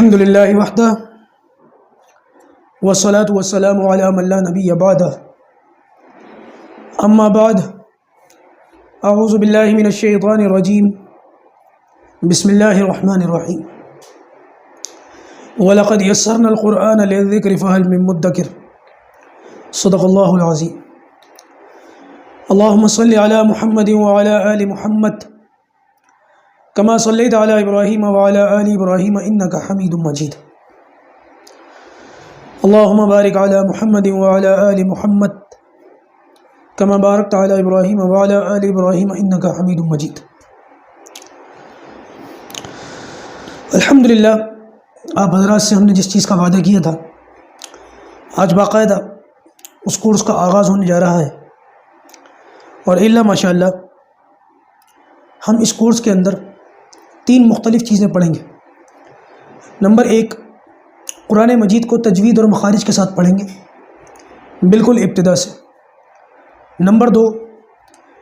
अल्हम्दुलिल्लाहि वहदह वस्सलातु वस्सलामु अला मन ला नबिय्य बअदह अम्मा बाद अऊज़ु बिल्लाहि मिनश शैतानिर रजीम बिस्मिल्लाहिर रहमानिर रहीम वलक़द यस्सरनल क़ुरआन लिज़्ज़िक्रि फ़हल मिन मुद्दकिर सदक़ल्लाहुल अज़ीम। अल्लाहुम्मा सल्लि अला मुहम्मदिन व अला आलि मुहम्मद कमा सल्लैता अला इब्राहीम व अला आलि इब्राहीम इन्नका हमीदुम मजीद। अल्लाहुम्मा बारिक अला मुहम्मदिन व अला आलि मुहम्मद कमा बारकता अला इब्राहीम व अला आलि इब्राहीम इन्नका हमीदुम मजीद। अल्हम्दुलिल्लाह, आप हज़रात से हमने जिस चीज़ का वादा किया था, आज बाकायदा उस कोर्स का आगाज़ होने जा रहा है और इल्ला माशाअल्लाह हम इस कोर्स के अंदर 3 मुख्तलिफ़ चीज़ें पढ़ेंगे। नंबर 1, कुरान मजीद को तजवीद और मखारिज के साथ पढ़ेंगे, बिल्कुल इब्तिदा से। नंबर 2,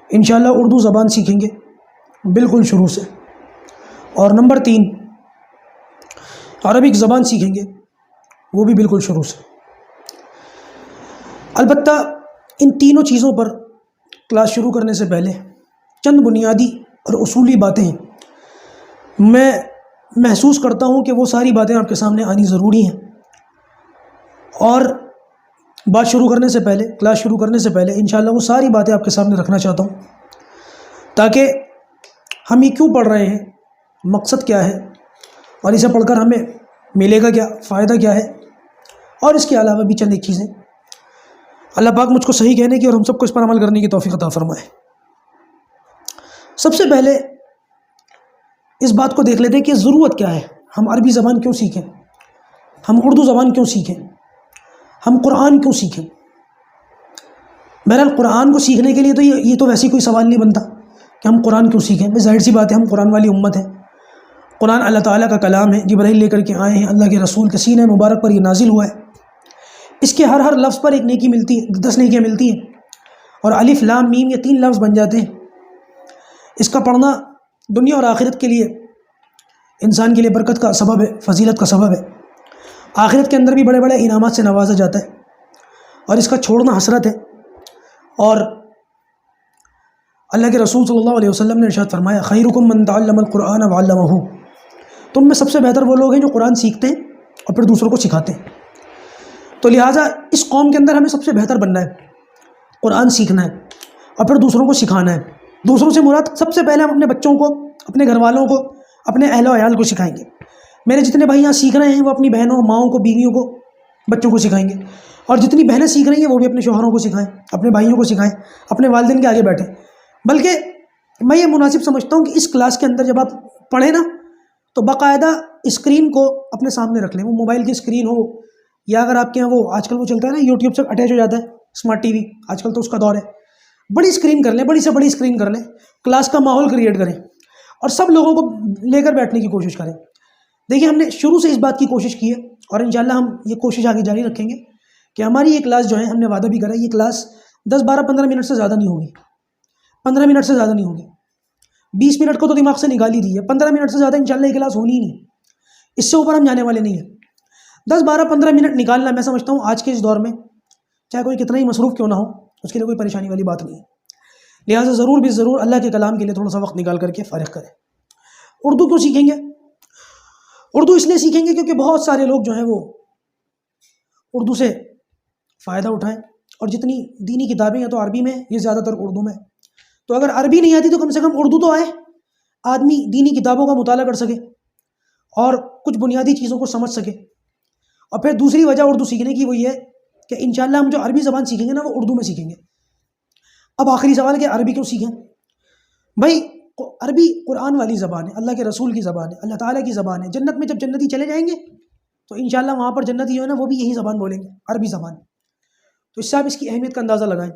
इंशाअल्लाह उर्दू ज़बान सीखेंगे, बिल्कुल शुरू से। और नंबर 3, अरबिक ज़बान सीखेंगे, वो भी बिल्कुल शुरू से। अलबत्ता इन तीनों चीज़ों पर क्लास शुरू करने से पहले चंद बुनियादी और उसूली बातें मैं महसूस करता हूँ कि वो सारी बातें आपके सामने आनी ज़रूरी हैं। और बात शुरू करने से पहले, क्लास शुरू करने से पहले इंशाअल्लाह वो सारी बातें आपके सामने रखना चाहता हूँ, ताकि हम ये क्यों पढ़ रहे हैं, मकसद क्या है और इसे पढ़कर हमें मिलेगा क्या, फ़ायदा क्या है, और इसके अलावा भी चंद एक चीज़ें। अल्लाह पाक मुझको सही कहने की और हम सबको इस पर अमल करने की तौफीक अता फ़रमाए। सबसे पहले इस बात को देख लेते हैं कि ज़रूरत क्या है। हम अरबी ज़बान क्यों सीखें, हम उर्दू ज़बान क्यों सीखें, हम कुरान क्यों सीखें। बहरहाल कुरान को सीखने के लिए तो ये तो वैसे ही कोई सवाल नहीं बनता कि हम कुरान क्यों सीखें। भाई ज़ाहिर सी बात है, हम कुरान वाली उम्मत है। कुरान अल्लाह ताला का कलाम है, जिब्राइल लेकर के आए हैं, अल्लाह के रसूल के सीने मुबारक पर ये नाजिल हुआ है। इसके हर लफ्ज़ पर एक नेकी मिलती है, 10 नेकियाँ मिलती हैं, और अलिफ लाम मीम ये 3 लफ्ज़ बन जाते हैं। इसका पढ़ना दुनिया और आखिरत के लिए इंसान के लिए बरकत का सबब है, फजीलत का सबब है। आखिरत के अंदर भी बड़े बड़े इनामात से नवाजा जाता है, और इसका छोड़ना हसरत है। और अल्लाह के रसूल सल्लल्लाहु अलैहि वसल्लम ने इरशाद फरमाया, खैरुकुम मन तअल्लमल कुरआन व अल्लमहु। तुम में सबसे बेहतर वो लोग हैं जो कुरान सीखते हैं और फिर दूसरों को सिखाते हैं। तो लिहाजा इस कौम के अंदर हमें सबसे बेहतर बनना है, कुरान सीखना है और फिर दूसरों को सिखाना है। दूसरों से मुराद सबसे पहले हम अपने बच्चों को, अपने घर वालों को, अपने अहलो अयाल को सिखाएंगे। मेरे जितने भाई यहाँ सीख रहे हैं वो अपनी बहनों, माओं को, बीवियों को, बच्चों को सिखाएंगे, और जितनी बहनें सीख रही हैं वो भी अपने शौहरों को सिखाएं, अपने भाइयों को सिखाएं, अपने वालिदैन के आगे बैठें। बल्कि मैं ये मुनासिब समझता हूँ कि इस क्लास के अंदर जब आप पढ़ें ना, तो बाकायदा स्क्रीन को अपने सामने रख लें। वो मोबाइल की स्क्रीन हो, या अगर आपके यहाँ वो आजकल वो चलता है ना, यूट्यूब से अटैच हो जाता है स्मार्ट टीवी, आजकल तो उसका दौर है। बड़ी स्क्रीन कर लें, बड़ी से बड़ी स्क्रीन कर लें, क्लास का माहौल क्रिएट करें और सब लोगों को लेकर बैठने की कोशिश करें। देखिए, हमने शुरू से इस बात की कोशिश की है और इंशाल्लाह हम ये कोशिश आगे जारी रखेंगे कि हमारी ये क्लास जो है, हमने वादा भी करा है, ये क्लास 10, 12, 15 मिनट से ज़्यादा नहीं होगी। 15 मिनट से ज़्यादा नहीं होगी। 20 मिनट को तो दिमाग से निकाल ही दी है, 15 मिनट से ज़्यादा इंशाल्लाह ये क्लास होनी ही नहीं। इससे ऊपर हम जाने वाले नहीं हैं। 10, 12, 15 मिनट निकालना, मैं समझता हूँ आज के इस दौर में, चाहे कोई कितना ही मसरूफ़ क्यों ना हो, उसके लिए कोई परेशानी वाली बात नहीं है। लिहाजा ज़रूर भी ज़रूर अल्लाह के कलाम के लिए थोड़ा सा वक्त निकाल करके फ़ारिग करें। उर्दू क्यों सीखेंगे? उर्दू इसलिए सीखेंगे क्योंकि बहुत सारे लोग जो हैं वो उर्दू से फ़ायदा उठाएं, और जितनी दीनी किताबें हैं तो अरबी में, ये ज़्यादातर उर्दू में। तो अगर अरबी नहीं आती तो कम से कम उर्दू तो आए, आदमी दीनी किताबों का मुताला कर सके और कुछ बुनियादी चीज़ों को समझ सके। और फिर दूसरी वजह उर्दू सीखने की वो ये है कि इंशाअल्लाह हम जो अरबी ज़बान सीखेंगे ना, वो उर्दू में सीखेंगे। अब आखिरी सवाल है कि अरबी क्यों सीखें? भाई अरबी कुरान वाली ज़बान है, अल्लाह के रसूल की ज़बान है, अल्लाह ताला की ज़बान है। जन्नत में जब जन्नती चले जाएंगे तो इंशाअल्लाह वहाँ पर जन्नती जो है ना, वो भी यही ज़बान बोलेंगे, अरबी ज़बान। तो इससे आप इसकी अहमियत का अंदाज़ा लगाएं।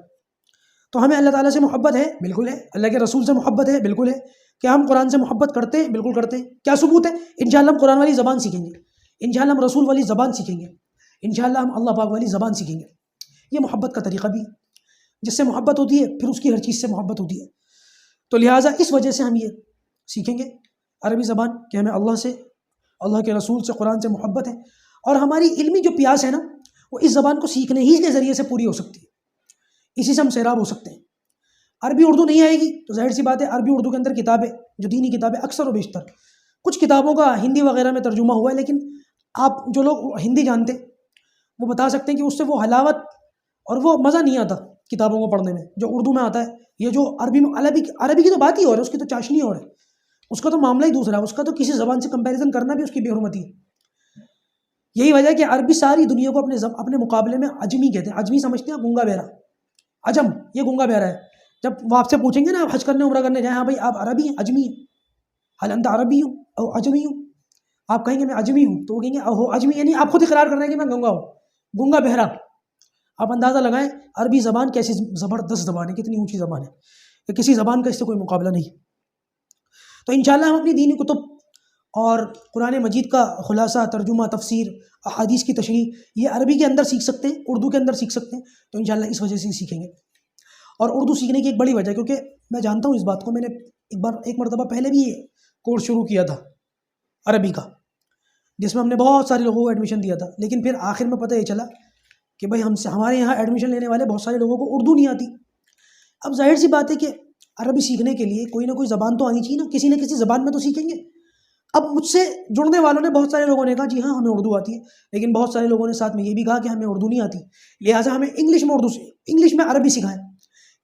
तो हमें अल्लाह ताला से मोहब्बत है, बिल्कुल है। अल्लाह के रसूल से मोहब्बत है, बिल्कुल है। क्या हम कुरान से मोहब्बत करते हैं? बिल्कुल करते हैं। क्या सबूत है? इंशाअल्लाह हम कुरान वाली ज़बान सीखेंगे, इंशाअल्लाह हम रसूल वाली ज़बान सीखेंगे, इंशाअल्लाह हम अल्लाह पाक वाली ज़बान सीखेंगे। ये मोहब्बत का तरीक़ा भी है, जिससे मोहब्बत होती है फिर उसकी हर चीज़ से मोहब्बत होती है। तो लिहाजा इस वजह से हम ये सीखेंगे अरबी ज़बान कि हमें अल्लाह से अल्लाह के रसूल से, कुरान से मोहब्बत है, और हमारी इल्मी जो प्यास है ना, वो इस ज़बान को सीखने ही के ज़रिए से पूरी हो सकती है। इसी से हम सैराब हो सकते हैं। अरबी उर्दू नहीं आएगी तो जाहिर सी बात है, अरबी उर्दू के अंदर किताबें, जो दीनी किताबें, अक्सर व बेशतर कुछ किताबों का हिंदी वगैरह में तर्जुमा हुआ है, लेकिन आप जो लोग हिंदी जानते वो बता सकते हैं कि उससे वो हलावत और वो मज़ा नहीं आता किताबों को पढ़ने में जो उर्दू में आता है। ये जो अरबी में, अरबी की तो बात ही और है, उसकी तो चाशनी और है, उसका तो मामला ही दूसरा है, उसका तो किसी ज़बान से कंपैरिजन करना भी उसकी बेहुरमती है। यही वजह है कि अरबी सारी दुनिया को अपने मुकाबले में अजमी कहते हैं। अजमी समझते हैं गूंगा बहरा, अजम ये गूंगा बहरा है। जब वो आपसे पूछेंगे ना, आप हज करने उम्रा करने जाए, हाँ भाई आप अरबी हैं, अजमी हैं, हल अंत अरबी हूँ और अजमी हूँ, आप कहेंगे मैं अजमी हूँ, तो वो कहेंगे ओहो अजमी, यानी आप खुद इकरार कर रहे हैं कि मैं गूंगा हूँ, गूंगा बहरा। आप अंदाज़ा लगाएं अरबी ज़बान कैसी ज़बरदस्त ज़बान है, कितनी ऊँची ज़बान है, कि किसी ज़बान का इससे कोई मुकाबला नहीं। तो इंशाअल्लाह हम अपनी दीनी कुतुब और कुरान मजीद का खुलासा, तर्जुमा, तफसीर, अहादीस की तशरीह, ये अरबी के अंदर सीख सकते हैं, उर्दू के अंदर सीख सकते हैं। तो इंशाअल्लाह इस वजह से ही सीखेंगे। और उर्दू सीखने की एक बड़ी वजह, क्योंकि मैं जानता हूँ इस बात को, मैंने एक मरतबा पहले भी ये कोर्स शुरू किया था अरबी का, जिसमें हमने बहुत सारे लोगों को एडमिशन दिया था, लेकिन फिर आखिर में पता ये चला कि भाई हमारे यहाँ एडमिशन लेने वाले बहुत सारे लोगों को उर्दू नहीं आती। अब जाहिर सी बात है कि अरबी सीखने के लिए कोई ना कोई ज़बान तो आनी चाहिए ना, किसी न किसी ज़बान में तो सीखेंगे। अब मुझसे जुड़ने वालों ने, बहुत सारे लोगों ने कहा जी हाँ हमें उर्दू आती है, लेकिन बहुत सारे लोगों ने साथ में ये भी कहा कि हमें उर्दू नहीं आती, लिहाजा हमें इंग्लिश में अरबी सिखाएं।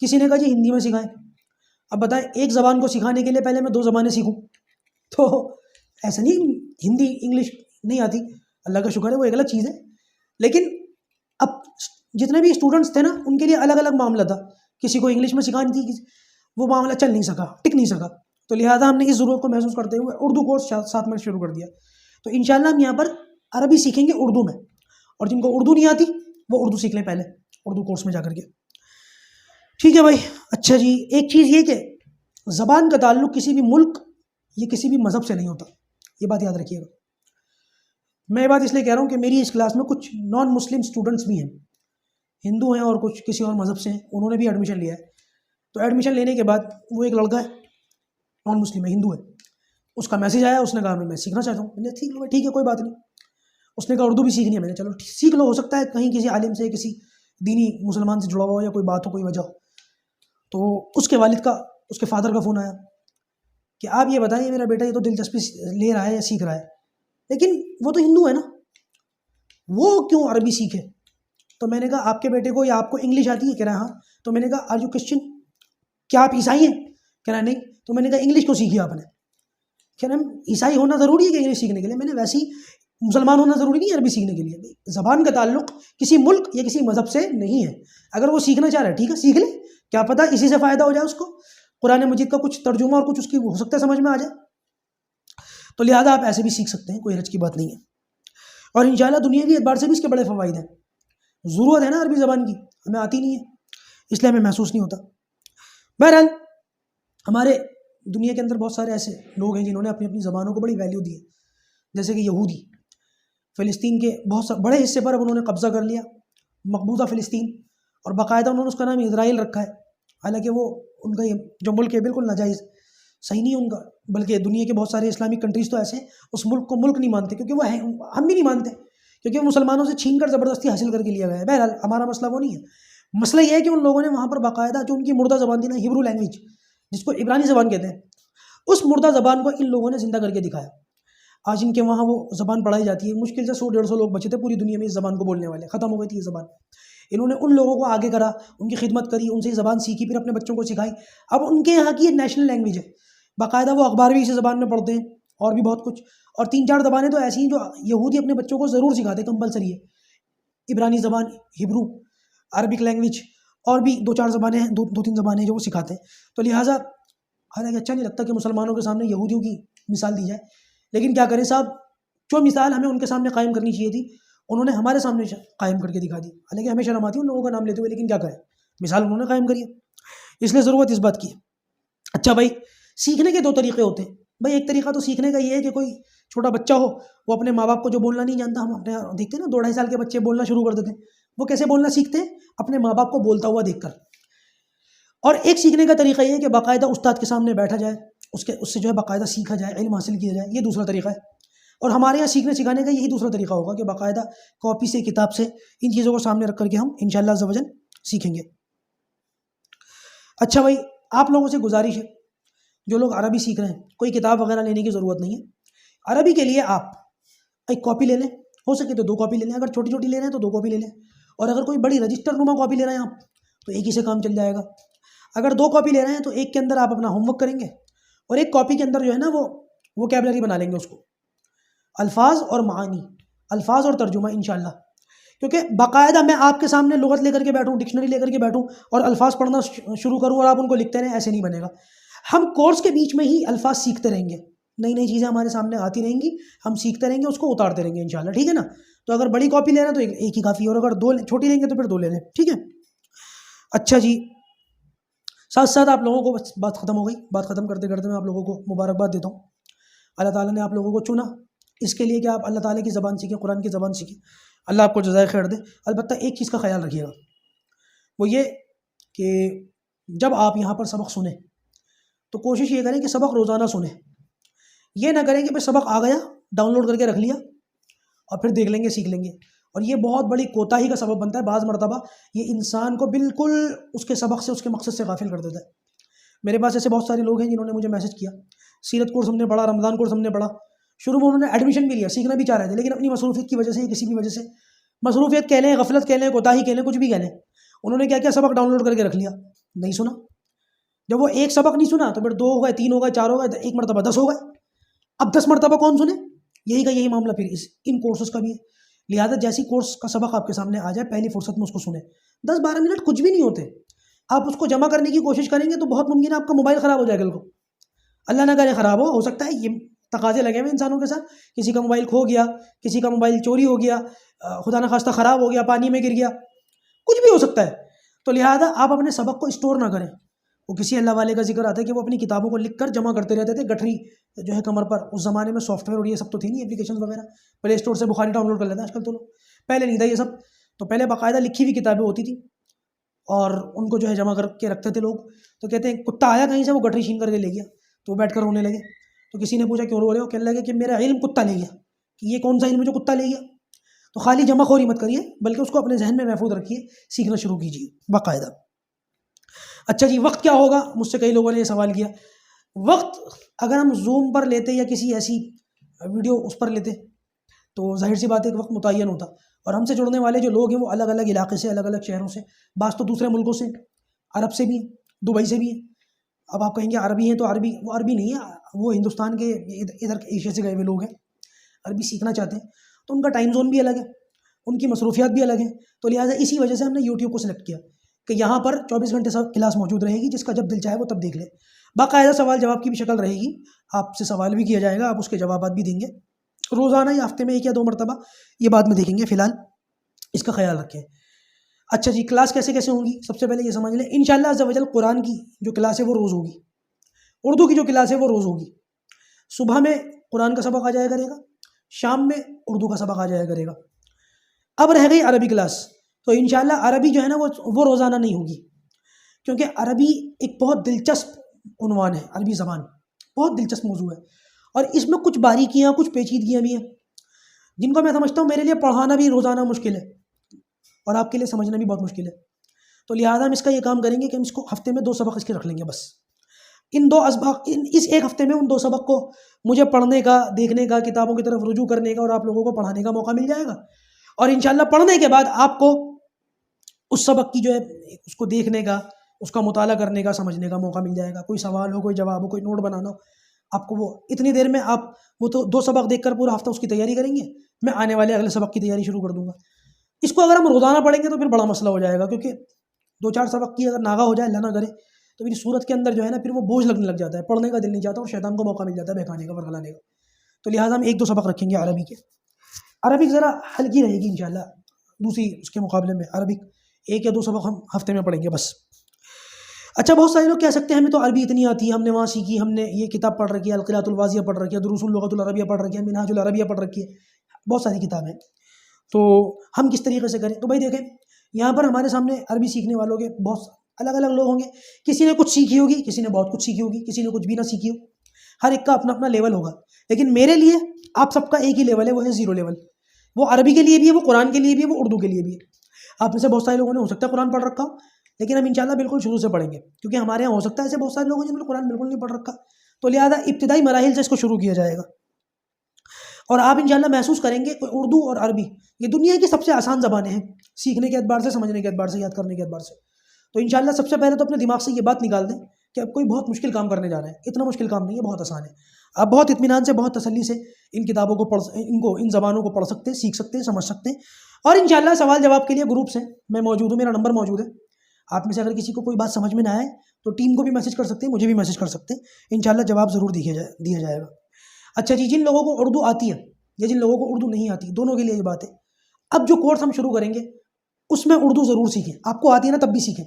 किसी ने कहा जी हिंदी में सिखाएं। अब बताएं, एक ज़बान को सिखाने के लिए पहले मैं 2 ज़बानें सीखूं? तो ऐसा नहीं, हिंदी इंग्लिश नहीं आती, अल्लाह का शुक्र है, वो एक अलग चीज़ है। लेकिन अब जितने भी स्टूडेंट्स थे ना, उनके लिए अलग अलग मामला था, किसी को इंग्लिश में सिखानी थी, वो मामला चल नहीं सका, टिक नहीं सका, तो लिहाजा हमने इस ज़रूरत को महसूस करते हुए उर्दू कोर्स साथ में शुरू कर दिया। तो इंशाअल्लाह हम यहाँ पर अरबी सीखेंगे उर्दू में, और जिनको उर्दू नहीं आती वो उर्दू सीख लें पहले उर्दू कोर्स में जा करके। ठीक है भाई। अच्छा जी, एक चीज़ ये कि ज़बान का ताल्लुक़ किसी भी मुल्क या किसी भी मज़हब से नहीं होता, ये बात याद रखिएगा। मैं ये बात इसलिए कह रहा हूँ कि मेरी इस क्लास में कुछ नॉन मुस्लिम स्टूडेंट्स भी हैं, हिंदू हैं और कुछ किसी और मज़हब से हैं, उन्होंने भी एडमिशन लिया है। तो एडमिशन लेने के बाद वो एक लड़का है, नॉन मुस्लिम है, हिंदू है, उसका मैसेज आया, उसने कहा मैं सीखना चाहता हूँ। मैंने ठीक है कोई बात नहीं। उसने कहा उर्दू भी सीखनी है, मैंने चलो सीख लो, हो सकता है कहीं किसी आलिम से, किसी दीनी मुसलमान से जुड़ा हुआ हो, या कोई बात हो, कोई वजह हो। तो उसके वालिद का, उसके फादर का फ़ोन आया कि आप ये बताइए मेरा बेटा ये तो दिलचस्पी ले रहा है या सीख रहा है, लेकिन वो तो हिंदू है ना, वो क्यों अरबी सीखे? तो मैंने कहा आपके बेटे को या आपको इंग्लिश आती है? कह रहा है हाँ। तो मैंने कहा आर यू क्रिश्चियन, क्या आप ईसाई हैं? कह रहा है नहीं। तो मैंने कहा इंग्लिश क्यों सीखी आपने? कह रहा है ईसाई होना ज़रूरी है कि इंग्लिश सीखने के लिए? मैंने वैसे ही मुसलमान होना ज़रूरी नहीं है अरबी सीखने के लिए। ज़बान का ताल्लुक़ किसी मुल्क या किसी मज़हब से नहीं है। अगर वो सीखना चाह रहा है ठीक है सीख ले, क्या पता इसी से फ़ायदा हो जाए उसको, कुरान मजीद का कुछ तर्जुमा और कुछ उसकी हो सकता है समझ में आ जाए। तो लिहाजा आप ऐसे भी सीख सकते हैं, कोई हर्ज की बात नहीं है। और इंशाअल्लाह दुनिया की एतबार से भी इसके बड़े फ़वाइद हैं। ज़रूरत है ना अरबी ज़बान की, हमें आती नहीं है इसलिए हमें महसूस नहीं होता। बहरहाल हमारे दुनिया के अंदर बहुत सारे ऐसे लोग हैं जिन्होंने अपनी अपनी ज़बानों को बड़ी वैल्यू दी है, जैसे कि यहूदी फ़िलिस्तीन के बहुत बड़े हिस्से पर अब उन्होंने कब्ज़ा कर लिया, मकबूजा फ़िलिस्तीन, और बाकायदा उन्होंने उसका नाम इजराइल रखा है। हालांकि वो उनका ये जो मुल्क है बिल्कुल नाजायज़, सही नहीं उनका, बल्कि दुनिया के बहुत सारे इस्लामिक कंट्रीज़ तो ऐसे उस मुल्क को मुल्क नहीं मानते, क्योंकि वो है, हम भी नहीं मानते, क्योंकि वो मुसलमानों से छीन कर ज़बरदस्ती हासिल करके लिया गया है। बहरहाल हमारा मसला वो नहीं है, मसला ये है कि उन लोगों ने वहाँ पर बाकायदा जो उनकी मुर्दा ज़बान थी ना, हिब्रू लैंग्वेज जिसको इब्रानी ज़बान कहते हैं, उस मुर्दा ज़बान को इन लोगों ने ज़िंदा करके दिखाया। आज इनके वहाँ वो ज़बान पढ़ाई जाती है, मुश्किल से 100-150 लोग बचे थे पूरी दुनिया में इस ज़बान को बोलने वाले, ख़त्म हो गई थी ये ज़बान। इन्होंने उन लोगों को आगे करा, उनकी खिदमत करी, उनसे ज़बान सीखी, फिर अपने बच्चों को सिखाई। अब उनके यहाँ की ये नेशनल लैंग्वेज है, बाकायदा वो अखबार भी इसी ज़बान में पढ़ते हैं और भी बहुत कुछ। और 3-4 ज़बानें तो ऐसी हैं जो यहूदी अपने बच्चों को ज़रूर सिखाते, कंपलसरी है। इब्रानी ज़बान, हिब्रू, अरबिक लैंग्वेज, और भी 2-4 ज़बानें हैं, 2-3 ज़बानें जो वो सिखाते हैं। तो लिहाजा हालांकि अच्छा नहीं लगता कि मुसलमानों के सामने यहूदियों की मिसाल दी जाए, लेकिन क्या करें साहब, जो मिसाल हमें उनके सामने कायम करनी चाहिए थी उन्होंने हमारे सामने कायम करके दिखा दी। हालांकि हमें शर्म आती है उन लोगों का नाम लेते हुए, लेकिन क्या करें, मिसाल उन्होंने कायम करी है, इसलिए ज़रूरत इस बात की है। अच्छा भाई, सीखने के 2 तरीक़े होते हैं भाई। एक तरीका तो सीखने का ये है कि कोई छोटा बच्चा हो, वो अपने माँ बाप को जो बोलना नहीं जानता, हम अपने देखते हैं ना 2-2.5 साल के बच्चे बोलना शुरू कर देते हैं, वो कैसे बोलना सीखते हैं? अपने माँ बाप को बोलता हुआ देखकर। और एक सीखने का तरीका ये है कि बाकायदा उस्ताद के सामने बैठा जाए, उससे जो है बाकायदा सीखा जाए, इल्म हासिल किया जाए, ये दूसरा तरीका है। और हमारे यहाँ सीखने सिखाने का यही दूसरा तरीका होगा कि बाकायदा कॉपी से, किताब से इन चीज़ों को सामने रख करके हम इंशाअल्लाह अज़्ज़ वजल सीखेंगे। अच्छा भाई, आप लोगों से गुजारिश है, जो लोग अरबी सीख रहे हैं, कोई किताब वगैरह लेने की ज़रूरत नहीं है। अरबी के लिए आप एक कॉपी ले लें, हो सके तो 2 कॉपी ले लें, अगर छोटी छोटी ले रहे हैं तो 2 कॉपी ले लें, और अगर कोई बड़ी रजिस्टर नुमा कॉपी ले रहे हैं आप तो एक ही से काम चल जाएगा। अगर 2 कॉपी ले रहे हैं तो एक के अंदर आप अपना होमवर्क करेंगे और एक कॉपी के अंदर जो है ना वो वोकैबुलरी बना लेंगे, उसको अल्फाज और मानी, अल्फाज और तर्जुमा इंशाअल्लाह। क्योंकि बाकायदा मैं आपके सामने लुगत लेकर के बैठूँ, डिक्शनरी लेकर के बैठूँ और अल्फाज पढ़ना शुरू करूँ और आप उनको लिखते रहें, ऐसे नहीं बनेगा। हम कोर्स के बीच में ही अल्फाज सीखते रहेंगे, नई नई चीज़ें हमारे सामने आती रहेंगी, हम सीखते रहेंगे, उसको उतारते रहेंगे इंशाल्लाह, ठीक है ना। तो अगर बड़ी कॉपी ले रहे हैं तो एक ही काफ़ी, और अगर 2 छोटी लेंगे तो फिर 2 ले लें, ठीक है। अच्छा जी, साथ साथ आप लोगों को, बस बात ख़त्म हो गई, बात ख़त्म करते करते मैं आप लोगों को मुबारकबाद देता हूँ। अल्लाह ताला ने आप लोगों को चुना इसके लिए कि आप अल्लाह ताला की ज़बान सीखें, कुरान की ज़बान सीखें। अल्लाह आपको जज़ाए खैर दे। अलबत्ता एक चीज़ का ख्याल रखिएगा, वो ये कि जब आप यहाँ पर सबक सुने तो कोशिश ये करें कि सबक रोज़ाना सुने। ये ना करें कि भाई सबक आ गया, डाउनलोड करके रख लिया और फिर देख लेंगे, सीख लेंगे, और ये बहुत बड़ी कोताही का सबब बनता है। बाज़ मरतबा ये इंसान को बिल्कुल उसके सबक से, उसके मकसद से गाफिल कर देता है। मेरे पास ऐसे बहुत सारे लोग हैं जिन्होंने मुझे मैसेज किया, सीरत कोर्स हमने पढ़ा, रमज़ान कोर्स हमने पढ़ा, शुरू में उन्होंने एडमिशन भी लिया, सीखना भी चाह रहे थे, लेकिन अपनी मसरूफियत की वजह से, किसी भी वजह से, मसरूफियत कह लें, गफलत कह लें, कोताही कह लें, कुछ भी कह लें, उन्होंने क्या किया, सबक डाउनलोड करके रख लिया, नहीं सुना। जब वो एक सबक नहीं सुना तो फिर 2 हो गए, 3 हो गए, 4 हो गए, एक मरतबा 10 हो गए। अब 10 मरतबा कौन सुने? यही का यही मामला फिर इन कोर्सेज़ का भी है। लिहाजा जैसी कोर्स का सबक आपके सामने आ जाए, पहली फुर्सत में उसको सुने। 10-12 मिनट कुछ भी नहीं होते, आप उसको जमा करने की कोशिश करेंगे तो बहुत मुमकिन है आपका मोबाइल ख़राब हो जाएगा। कल को अल्लाह ना करे ख़राब हो सकता है, ये तकाजे लगे हुए इंसानों के साथ, किसी का मोबाइल खो गया, किसी का मोबाइल चोरी हो गया, खुदा न खास्ता ख़राब हो गया, पानी में गिर गया, कुछ भी हो सकता है। तो लिहाजा आप अपने सबक को स्टोर ना करें। वो किसी अल्लाह वाले का जिक्र आता है कि वो अपनी किताबों को लिख कर जमा करते रहते थे, गठरी जो है कमर पर। उस ज़माने में सॉफ्टवेयर और ये सब तो थी नहीं, एप्लीकेशन वगैरह, प्ले स्टोर से बुखारी डाउनलोड कर लेते हैं आजकल तो लोग, पहले नहीं था ये सब। तो पहले बाकायदा लिखी हुई किताबें होती थी और उनको जो है जमा करके रखते थे लोग। तो कहते हैं कुत्ता आया कहीं से, वो गठरी छीन करके ले गया, तो वो बैठ कर रोने लगे। तो किसी ने पूछा क्यों रो रहे हो? कहने लगे कि मेरा इल्म कुत्ता ले गया। कि ये कौन सा इल्म जो कुत्ता ले गया? तो खाली जमाखोरी मत करिए, बल्कि उसको अपने जहन में महफूज रखिए, सीखना शुरू कीजिए बाकायदा। अच्छा जी, वक्त क्या होगा? मुझसे कई लोगों ने ये सवाल किया। वक्त अगर हम जूम पर लेते या किसी ऐसी वीडियो उस पर लेते तो जाहिर सी बात है एक वक्त मुतय्यन होता, और हमसे जुड़ने वाले जो लोग हैं वो अलग अलग इलाके से, अलग अलग शहरों से, बास तो दूसरे मुल्कों से, अरब से भी, दुबई से भी। अब आप कहेंगे अरबी हैं तो अरबी, वो अरबी नहीं है, वो हिंदुस्तान के इधर एशिया से गए हुए लोग हैं, अरबी सीखना चाहते हैं, तो उनका टाइम जोन भी अलग है, उनकी मसरूफियात भी अलग हैं। तो लिहाजा इसी वजह से हमने यूट्यूब को सिलेक्ट किया कि यहाँ पर 24 घंटे सब क्लास मौजूद रहेगी, जिसका जब दिल चाहे वो तब देख ले। बाकायदा सवाल जवाब की भी शक्ल रहेगी, आपसे सवाल भी किया जाएगा, आप उसके जवाब भी देंगे रोज़ाना या हफ्ते में 1 या 2 मरतबा, ये बाद में देखेंगे, फ़िलहाल इसका ख्याल रखें। अच्छा जी, क्लास कैसे कैसे होंगी? सबसे पहले ये समझ लें, इंशाअल्लाह अज़्ज़ वजल कुरान की जो क्लास है वो रोज़ होगी, उर्दू की जो क्लास है वो रोज़ होगी। सुबह में कुरान का सबक आ जाया करेगा, शाम में उर्दू का सबक आ जाया करेगा। अब रह गई अरबी क्लास, तो इंशाअल्लाह अरबी जो है ना वो रोज़ाना नहीं होगी, क्योंकि अरबी एक बहुत दिलचस्प उन्वान है। अरबी ज़बान बहुत दिलचस्प मौजू है और इसमें कुछ बारीकियाँ, कुछ पेचीदगियाँ भी हैं, जिनको मैं समझता हूँ मेरे लिए पढ़ाना भी रोज़ाना मुश्किल है और आपके लिए समझना भी बहुत मुश्किल है। तो लिहाजा हम इसका ये काम करेंगे कि हम इसको हफ्ते में 2 सबक इसके रख लेंगे बस। इस एक हफ्ते में उन 2 सबक को मुझे पढ़ने का, देखने का, किताबों की तरफ रुजू करने का और आप लोगों को पढ़ाने का मौका मिल जाएगा। और इंशाअल्लाह पढ़ने के बाद आपको उस सबक की जो है उसको देखने का, उसका मुताला करने का, समझने का मौका मिल जाएगा। कोई सवाल हो, कोई जवाब हो, कोई नोट बनाना हो, आपको वो इतनी देर में आप वो तो 2 सबक देखकर पूरा हफ्ता उसकी तैयारी करेंगे, मैं आने वाले अगले सबक की तैयारी शुरू कर दूंगा। इसको अगर हम रोज़ाना पढ़ेंगे तो फिर बड़ा मसला हो जाएगा, क्योंकि 2-4 सबक की अगर नागा हो जाए, अल्लाह ना करे, तो फिर सूरत के अंदर जो है ना फिर वो बोझ लगने लग जाता है, पढ़ने का दिल नहीं चाहता और शैतान को मौका मिल जाता है बहकाने का, वर्गलाने का। तो लिहाजा हम 1-2 सबक रखेंगे अरबी के। अरबिक ज़रा हल्की रहेगी इंशाअल्लाह, दूसरी उसके मुकाबले में अरबिक 1 या 2 सबक हम हफ्ते में पढ़ेंगे बस। अच्छा, बहुत सारे लोग कह सकते हैं हमें तो अरबी इतनी आती है, हमने वहाँ सीखी, हमने ये किताब पढ़ रखी है, अलक़िरातुल वाज़िया पढ़ रखी है, दुरूसुल लुग़तुल अरबिया पढ़ रखी है, मिनहाजुल अरबिया पढ़ रखी है, बहुत सारी किताबें। तो हम किस तरीके से करें? तो भाई देखें, यहाँ पर हमारे सामने अरबी सीखने वालों के बहुत अलग अलग लोग होंगे। किसी ने कुछ सीखी होगी, किसी ने बहुत कुछ सीखी होगी, किसी ने कुछ भी ना सीखी हो। हर एक का अपना अपना लेवल होगा, लेकिन मेरे लिए आप सबका एक ही लेवल है, वो है 0 लेवल। वो अरबी के लिए भी है, वो कुरान के लिए भी है, वो उर्दू के लिए भी है। आप में से बहुत सारे लोगों ने हो सकता है कुरान पढ़ रखा हो, लेकिन हम इंशाल्लाह बिल्कुल शुरू से पढ़ेंगे, क्योंकि हमारे यहाँ हो सकता है ऐसे बहुत सारे लोग हैं जिन्होंने कुरान बिल्कुल नहीं पढ़ रखा। तो लिहाजा इब्तिदाई मराहिल से इसको शुरू किया जाएगा, और आप इंशाल्लाह महसूस करेंगे कि उर्दू और अरबी ये दुनिया की सबसे आसान ज़बानें हैं, सीखने के एतबार से, समझने के एतबार से, याद करने के एतबार से। तो इंशाल्लाह सबसे पहले तो अपने दिमाग से ये बात निकाल दें कि अब कोई बहुत मुश्किल काम करने जा रहे हैं। इतना मुश्किल काम नहीं है, बहुत आसान है। आप बहुत इत्मीनान से, बहुत तसल्ली से इन किताबों को इन ज़बानों को पढ़ सकते हैं, सीख सकते हैं, समझ सकते हैं। और इंशाल्लाह सवाल जवाब के लिए ग्रुप्स हैं, मैं मौजूद हूँ, मेरा नंबर मौजूद है। आप में से अगर किसी को कोई बात समझ में ना आए तो टीम को भी मैसेज कर सकते हैं, मुझे भी मैसेज कर सकते हैं। इंशाल्लाह जवाब ज़रूर दिया जाएगा। अच्छा जी, जिन लोगों को उर्दू आती है या जिन लोगों को उर्दू नहीं आती, दोनों के लिए ये बात है। अब जो कोर्स हम शुरू करेंगे उसमें उर्दू ज़रूर सीखें। आपको आती है ना, तब भी सीखें,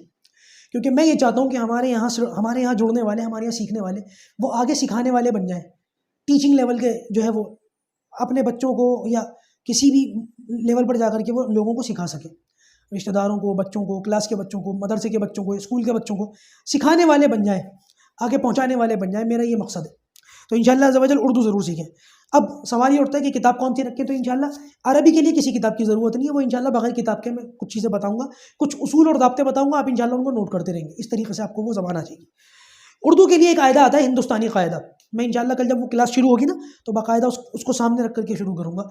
क्योंकि मैं ये चाहता हूँ कि हमारे यहाँ जुड़ने वाले, हमारे यहाँ सीखने वाले, वो आगे सिखाने वाले बन जाएं। टीचिंग लेवल के जो है वो अपने बच्चों को या किसी भी लेवल पर जाकर के वो लोगों को सिखा सकें, रिश्तेदारों को, बच्चों को, क्लास के बच्चों को, मदरसे के बच्चों को, स्कूल के बच्चों को सिखाने वाले बन जाएं, आगे पहुँचाने वाले बन जाएं। मेरा ये मकसद है। तो इंशाल्लाह अज़्ज़ा वजल उर्दू ज़रूर सीखें। अब सवाल ये उठता है कि किताब कौन सी रखें, तो इंशाल्लाह अरबी के लिए किसी किताब की ज़रूरत नहीं है। वो इंशाल्लाह बगैर किताब के मैं कुछ चीज़ें बताऊंगा, कुछ उसूल और दाब्ते बताऊंगा, आप इंशाल्लाह उनको नोट करते रहेंगे। इस तरीके से आपको वो ज़बान आ जाएगी। उर्दू के लिए एक कायदा आता है, हिंदुस्तानी कायदा। मैं इंशाल्लाह कल जब वो क्लास शुरू होगी ना, तो बाकायदा उसको सामने रख करके शुरू करूँगा।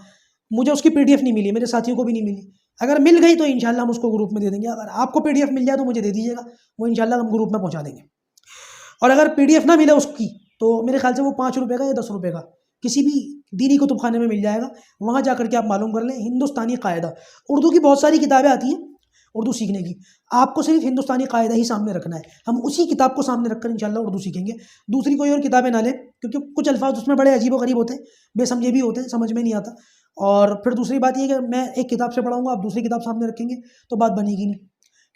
मुझे उसकी PDF नहीं मिली, मेरे साथियों को भी नहीं मिली। अगर मिल गई तो इंशाल्लाह हम उसको ग्रुप में दे देंगे। अगर आपको PDF मिल जाए तो मुझे दे दीजिएगा, वो इंशाल्लाह हम ग्रुप में पहुँचा देंगे। और अगर PDF ना मिले उसकी, तो मेरे ख्याल से वो 5 रुपये का या 10 रुपये का किसी भी दीनी कुतुबखाने में मिल जाएगा, वहाँ जा करके आप मालूम कर लें। हिंदुस्तानी कायदा, उर्दू की बहुत सारी किताबें आती हैं उर्दू सीखने की, आपको सिर्फ हिंदुस्तानी कायदा ही सामने रखना है। हम उसी किताब को सामने रखकर इंशाल्लाह उर्दू सीखेंगे। दूसरी कोई और किताबें ना लें, क्योंकि कुछ अल्फाज उसमें बड़े अजीब व गरीब होते हैं, बेसमझे भी होते हैं, समझ में नहीं आता। और फिर दूसरी बात ये कि मैं एक किताब से पढ़ाऊँगा, आप दूसरी किताब सामने रखेंगे तो बात बनेगी नहीं,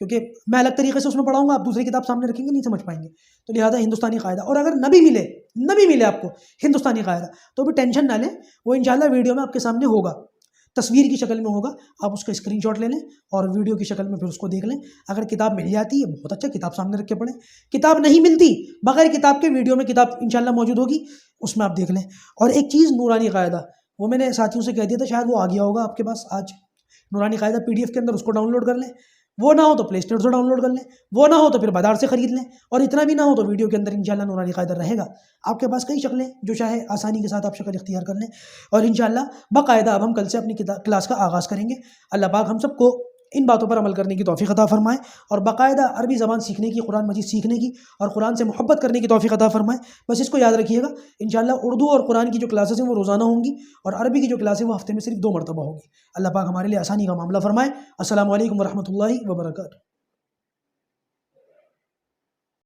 क्योंकि मैं अलग तरीके से उसमें पढ़ाऊँगा, आप दूसरी किताब सामने रखेंगे, नहीं समझ पाएंगे। तो लिहाजा हिंदुस्तानी कायदा। और अगर न भी मिले आपको हिंदुस्तानी कायदा, तो भी टेंशन ना लें, वो इंशाल्लाह वीडियो में आपके सामने होगा, तस्वीर की शक्ल में होगा। आप उसका स्क्रीनशॉट ले लें और वीडियो की शक्ल में फिर उसको देख लें। अगर किताब मिल जाती है बहुत अच्छा, किताब सामने रख के पढ़ें। किताब नहीं मिलती, बगैर किताब के वीडियो में किताब इंशाल्लाह मौजूद होगी, उसमें आप देख लें। और एक चीज़, नूरानी कायदा, वो मैंने साथियों से कह दिया था, शायद वो आ गया होगा आपके पास आज। नूरानी कायदा PDF के अंदर, उसको डाउनलोड कर लें। वो ना हो तो प्ले स्टोर से डाउनलोड कर लें, वो ना हो तो फिर बाजार से खरीद लें। और इतना भी ना हो तो वीडियो के अंदर इंशाल्लाह नूरानी कायदा रहेगा आपके पास। कई शक्लें, जो चाहे आसानी के साथ आप शक्ल इख्तियार कर लें। और इंशाल्लाह बाकायदा अब हम कल से अपनी क्लास का आगाज़ करेंगे। अल्लाह पाक हम सबको इन बातों पर अमल करने की तौफीक अता फरमाए, और बाकायदा अरबी ज़बान सीखने की, कुरान मजीद सीखने की, और कुरान से मोहब्बत करने की तौफीक अता फरमाए। बस इसको याद रखिएगा, इंशाल्लाह उर्दू और कुरान की जो क्लासेस हैं वो रोज़ाना होंगी, और अरबी की जो क्लास है वो हफ्ते में सिर्फ 2 मरतबा होगी। अल्लाह पाक हमारे लिए आसानी का मामला फरमाए। अस्सलामु अलैकुम वरहमतुल्लाहि वबरकातुहू।